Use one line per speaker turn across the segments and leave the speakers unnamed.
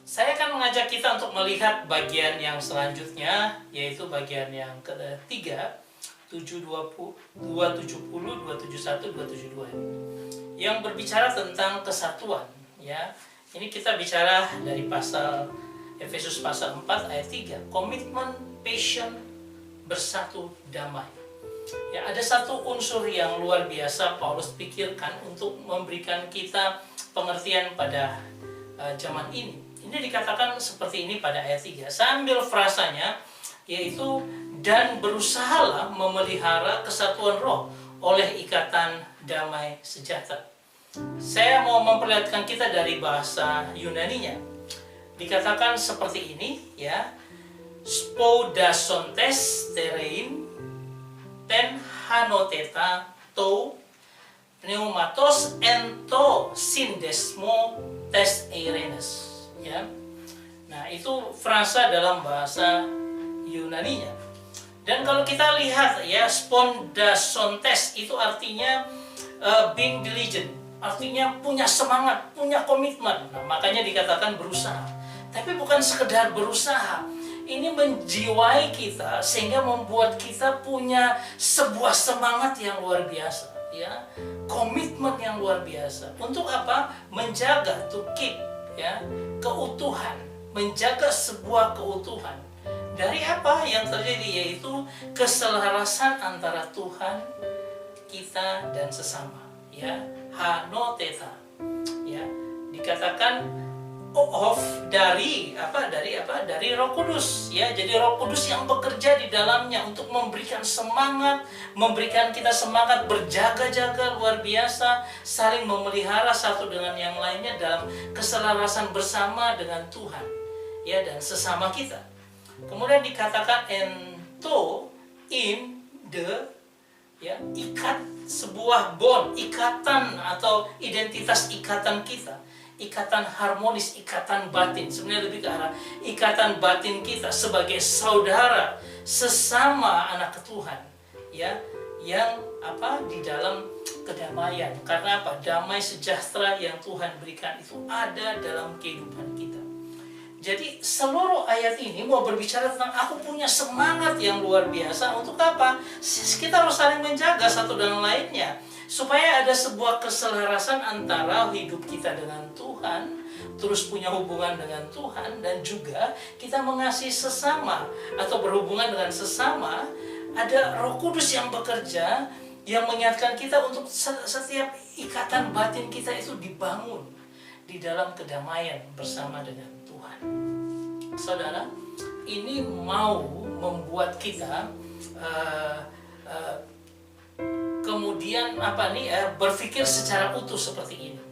Saya akan mengajak kita untuk melihat bagian yang selanjutnya, yaitu bagian yang ketiga, 720, 270, 271, 272, yang berbicara tentang kesatuan. Ya, ini kita bicara dari pasal Efesus pasal 4 ayat 3, komitmen, passion, bersatu, damai. Ya, ada satu unsur yang luar biasa Paulus pikirkan untuk memberikan kita pengertian pada zaman ini. Ini dikatakan seperti ini pada ayat 3. Saya ambil frasanya, yaitu dan berusahalah memelihara kesatuan roh oleh ikatan damai sejahtera. Saya mau memperlihatkan kita dari bahasa Yunaninya. Dikatakan seperti ini, ya. Spodasontes terein ten hanoteta to pneumatos ento sindesmo tes eirenes. Ya. Nah, itu frasa dalam bahasa Yunaninya. Dan kalau kita lihat ya, spondasontes itu artinya being diligent, artinya punya semangat, punya komitmen. Nah, makanya dikatakan berusaha. Tapi bukan sekedar berusaha, ini menjiwai kita sehingga membuat kita punya sebuah semangat yang luar biasa, ya, komitmen yang luar biasa. Untuk apa? Menjaga, to keep, ya, keutuhan, menjaga sebuah keutuhan. Dari apa yang terjadi? Yaitu keselarasan antara Tuhan, kita, dan sesama, ya, hanoteta, ya, dikatakan of dari Roh Kudus, ya. Jadi Roh Kudus yang bekerja di dalamnya untuk memberikan semangat, memberikan kita semangat berjaga-jaga luar biasa, saling memelihara satu dengan yang lainnya dalam keselarasan bersama dengan Tuhan, ya, dan sesama kita. Kemudian dikatakan ento in the, ya, ikat, sebuah bond, ikatan atau identitas ikatan kita, ikatan harmonis, ikatan batin. Sebenarnya lebih ke arah ikatan batin kita sebagai saudara sesama anak Tuhan, ya, yang di dalam kedamaian. Karena apa? Damai sejahtera yang Tuhan berikan itu ada dalam kehidupan kita. Jadi seluruh ayat ini mau berbicara tentang aku punya semangat yang luar biasa. Untuk apa? Kita harus saling menjaga satu dengan lainnya, supaya ada sebuah keselarasan antara hidup kita dengan Tuhan, terus punya hubungan dengan Tuhan, dan juga kita mengasihi sesama atau berhubungan dengan sesama. Ada Roh Kudus yang bekerja, yang mengingatkan kita untuk setiap ikatan batin kita itu dibangun di dalam kedamaian bersama dengan Tuhan. Saudara, ini mau membuat kita kemudian berpikir secara utuh seperti ini.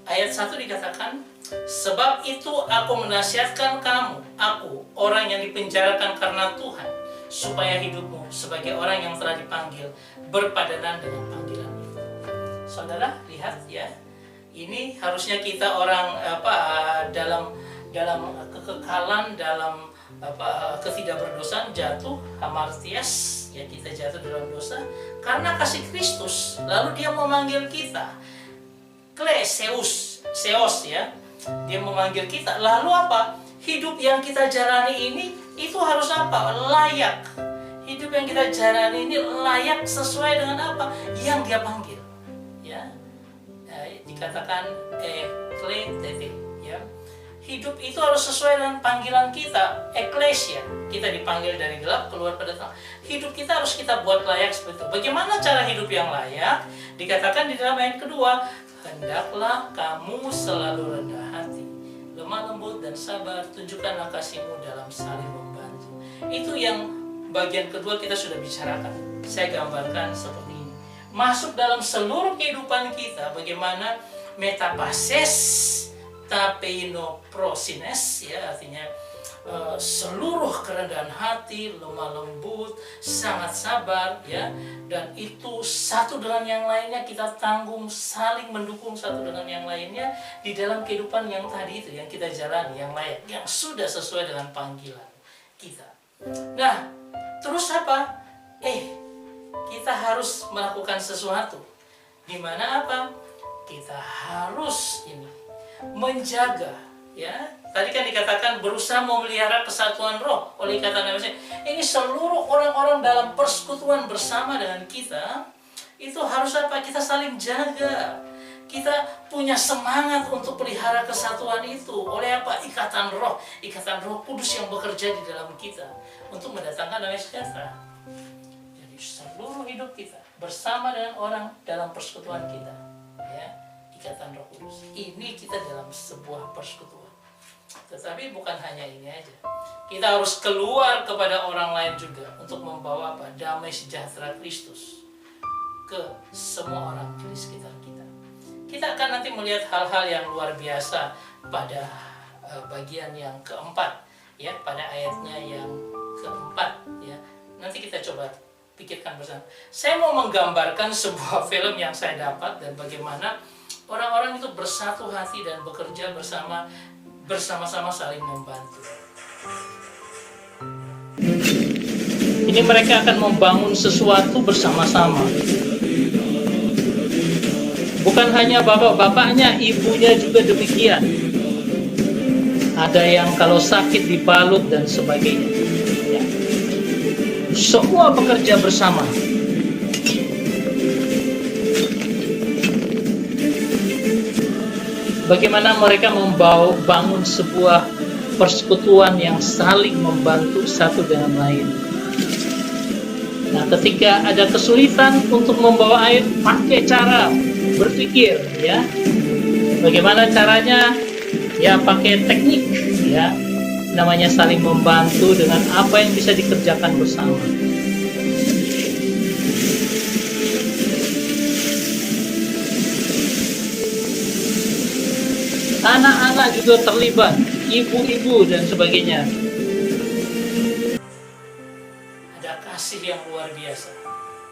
Ayat 1 dikatakan, sebab itu aku menasihatkan kamu, aku orang yang dipenjarakan karena Tuhan, supaya hidupmu sebagai orang yang telah dipanggil berpadanan dengan panggilan itu. Saudara, lihat ya, ini harusnya kita orang dalam kekekalan, dalam ketidakberdosaan, jatuh hamartias, ya, kita jatuh dalam dosa karena kasih Kristus. Lalu dia memanggil kita kleseus, seos, ya, dia memanggil kita. Lalu apa? Hidup yang kita jalani ini itu harus apa? Layak. Hidup yang kita jalani ini layak sesuai dengan apa? Yang dia panggil, ya. Dikatakan ekletete, ya. Hidup itu harus sesuai dengan panggilan kita, eklesia. Kita dipanggil dari gelap keluar pada terang. Hidup kita harus kita buat layak seperti itu. Bagaimana cara hidup yang layak? Dikatakan di dalam ayat kedua, hendaklah kamu selalu rendah hati, lemah lembut dan sabar, tunjukkanlah kasihmu dalam saling membantu. Itu yang bagian kedua kita sudah bicarakan. Saya gambarkan seperti ini. Masuk dalam seluruh kehidupan kita, bagaimana metapases tapeino prosines, ya, artinya seluruh kerendahan hati, lemah lembut, sangat sabar, ya, dan itu satu dengan yang lainnya kita tanggung, saling mendukung satu dengan yang lainnya di dalam kehidupan yang tadi itu yang kita jalani, yang layak, yang sudah sesuai dengan panggilan kita. Nah, terus apa? Kita harus melakukan sesuatu, di mana apa? Kita harus menjaga, Ya, tadi kan dikatakan berusaha memelihara kesatuan roh. Oleh kata Nabi, ini seluruh orang-orang dalam persekutuan bersama dengan kita, itu harus apa? Kita saling jaga. Kita punya semangat untuk pelihara kesatuan itu. Oleh apa? Ikatan Roh Kudus yang bekerja di dalam kita untuk mendatangkan damai sejahtera. Jadi seluruh hidup kita bersama dengan orang dalam persekutuan kita, ya, ikatan Roh Kudus. Ini kita dalam sebuah persekutuan. Tetapi bukan hanya ini aja. Kita harus keluar kepada orang lain juga untuk membawa apa? Damai sejahtera Kristus ke semua orang di sekitar kita. Kita akan nanti melihat hal-hal yang luar biasa pada bagian yang keempat, ya, pada ayatnya yang keempat, ya. Nanti kita coba pikirkan bersama. Saya mau menggambarkan sebuah film yang saya dapat dan bagaimana orang-orang itu bersatu hati dan bekerja bersama-sama saling membantu. Ini mereka akan membangun sesuatu bersama-sama. Bukan hanya bapak-bapaknya, ibunya juga demikian. Ada yang kalau sakit dibalut dan sebagainya. Ya. Semua bekerja bersama. Bagaimana mereka membangun sebuah persekutuan yang saling membantu satu dengan lain. Nah, ketika ada kesulitan untuk membawa air, pakai cara berpikir, ya. Bagaimana caranya? Ya, pakai teknik, ya. Namanya saling membantu dengan apa yang bisa dikerjakan bersama. Anak-anak juga terlibat, ibu-ibu dan sebagainya. Ada kasih yang luar biasa.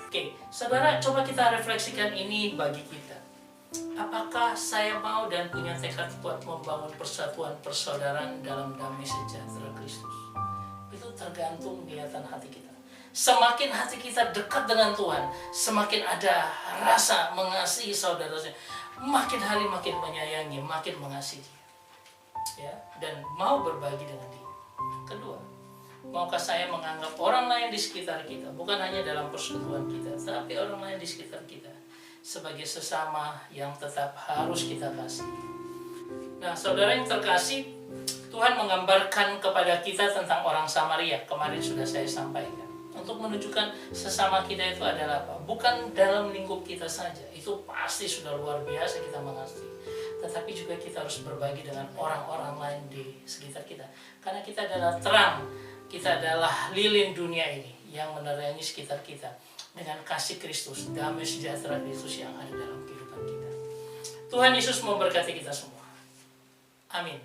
Oke, saudara, coba kita refleksikan ini bagi kita. Apakah saya mau dan punya tekad kuat membangun persatuan persaudaraan dalam damai sejahtera Kristus? Itu tergantung niatan hati kita. Semakin hati kita dekat dengan Tuhan, semakin ada rasa mengasihi saudara-saudara. Makin hari makin menyayangi, makin mengasihi dia, ya, dan mau berbagi dengan dia. Kedua, maukah saya menganggap orang lain di sekitar kita, bukan hanya dalam persekutuan kita, tapi orang lain di sekitar kita sebagai sesama yang tetap harus kita kasih. Nah, saudara yang terkasih, Tuhan menggambarkan kepada kita tentang orang Samaria. Kemarin sudah saya sampaikan. Untuk menunjukkan sesama kita itu adalah apa? Bukan dalam lingkup kita saja. Itu pasti sudah luar biasa kita mengasihi. Tetapi juga kita harus berbagi dengan orang-orang lain di sekitar kita. Karena kita adalah terang. Kita adalah lilin dunia ini yang menerangi sekitar kita dengan kasih Kristus, damai sejahtera Kristus yang ada dalam kehidupan kita. Tuhan Yesus memberkati kita semua. Amin.